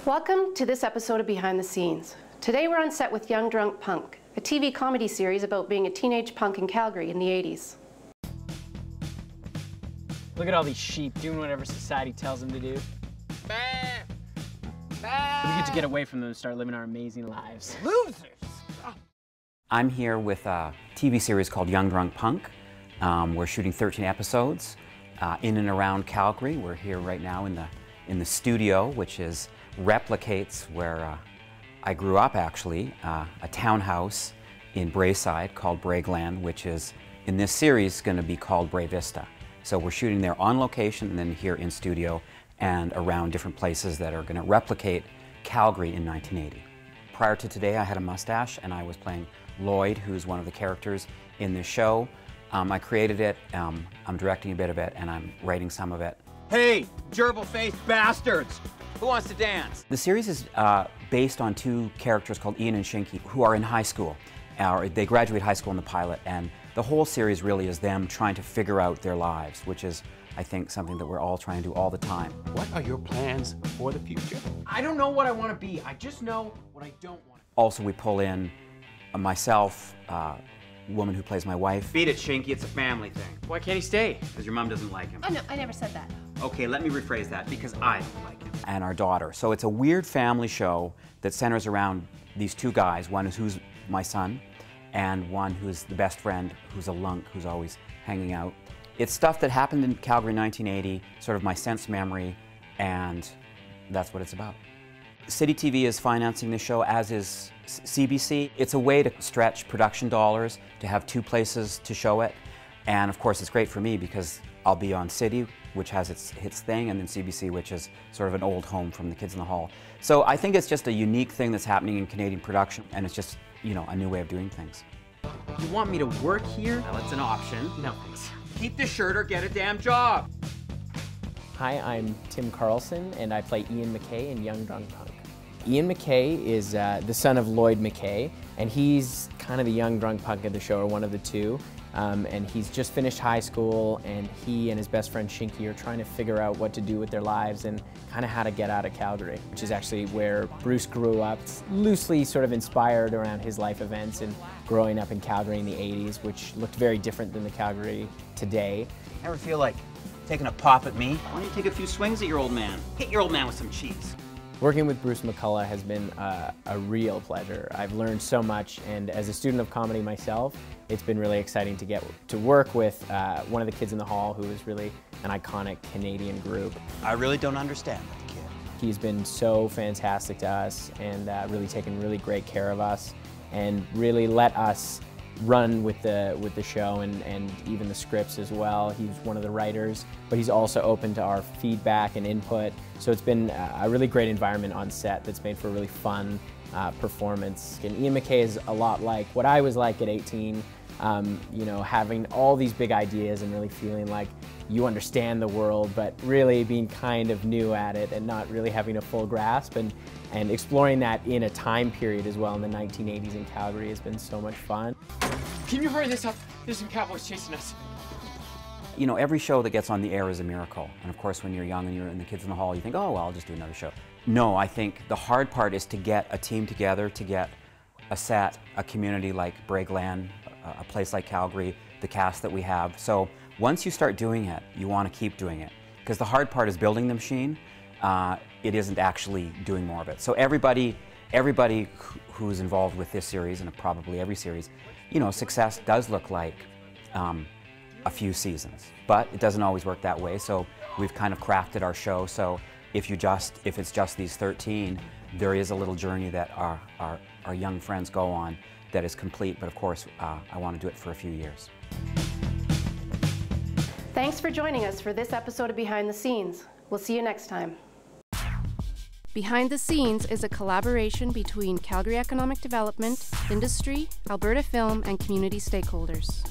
Welcome to this episode of Behind the Scenes. Today we're on set with Young Drunk Punk, a TV comedy series about being a teenage punk in Calgary in the 80s. Look at all these sheep doing whatever society tells them to do. We get to get away from them and start living our amazing lives. Losers! I'm here with a TV series called Young Drunk Punk. We're shooting 13 episodes in and around Calgary. We're here right now in the studio, which replicates where I grew up, actually, a townhouse in Braeside called Braegland, which is in this series going to be called Bray Vista. So we're shooting there on location and then here in studio and around different places that are going to replicate Calgary in 1980. Prior to today, I had a mustache and I was playing Lloyd, who's one of the characters in this show. I created it, I'm directing a bit of it, and I'm writing some of it. Hey, gerbil-faced bastards! Who wants to dance? The series is based on two characters called Ian and Shinky, who are in high school. They graduate high school in the pilot, and the whole series really is them trying to figure out their lives, which is, I think, something that we're all trying to do all the time. What are your plans for the future? I don't know what I want to be. I just know what I don't want to be. Also, we pull in myself, woman who plays my wife. Beat it, Shinky, it's a family thing. Why can't he stay? Because your mom doesn't like him. Oh no, I never said that. Okay, let me rephrase that, because I don't like him. And our daughter. So it's a weird family show that centers around these two guys, one who's my son, and one who's the best friend, who's a lunk, who's always hanging out. It's stuff that happened in Calgary 1980, sort of my sense memory, and that's what it's about. City TV is financing this show, as is CBC. It's a way to stretch production dollars, to have two places to show it. And of course, it's great for me because I'll be on City, which has its thing, and then CBC, which is sort of an old home from the Kids in the Hall. So I think it's just a unique thing that's happening in Canadian production, and it's just, you know, a new way of doing things. You want me to work here? Well, it's an option. No, thanks. Keep the shirt or get a damn job. Hi, I'm Tim Carlson, and I play Ian McKay in Young Drunk Punk. Ian McKay is the son of Lloyd McKay, and he's kind of the young drunk punk of the show, or one of the two. And he's just finished high school, and he and his best friend Shinky are trying to figure out what to do with their lives and kind of how to get out of Calgary, which is actually where Bruce grew up. It's loosely sort of inspired around his life events and growing up in Calgary in the 80s, which looked very different than the Calgary today. Ever feel like taking a pop at me? Why don't you take a few swings at your old man? Hit your old man with some cheese. Working with Bruce McCulloch has been a real pleasure. I've learned so much, and as a student of comedy myself, it's been really exciting to get to work with one of the Kids in the Hall, who is really an iconic Canadian group. I really don't understand that kid. He's been so fantastic to us, and really taken really great care of us, and really let us run with the show and even the scripts as well. He's one of the writers, but he's also open to our feedback and input. So it's been a really great environment on set that's made for a really fun performance. And Ian McKay is a lot like what I was like at 18, you know, having all these big ideas and really feeling like you understand the world, but really being kind of new at it and not really having a full grasp, and exploring that in a time period as well in the 1980s in Calgary has been so much fun. Can you hurry this up? There's some cowboys chasing us. You know, every show that gets on the air is a miracle. And of course, when you're young and you're in the Kids in the Hall, you think, oh, well, I'll just do another show. No, I think the hard part is to get a team together, to get a set, a community like Braegland, a place like Calgary, the cast that we have. So once you start doing it, you want to keep doing it. Because the hard part is building the machine. It isn't actually doing more of it. So everybody who's involved with this series, and probably every series, you know, success does look like a few seasons. But it doesn't always work that way, so we've kind of crafted our show. So if it's just these 13, there is a little journey that our young friends go on that is complete, but of course, I want to do it for a few years. Thanks for joining us for this episode of Behind the Scenes. We'll see you next time. Behind the Scenes is a collaboration between Calgary Economic Development, industry, Alberta Film, and community stakeholders.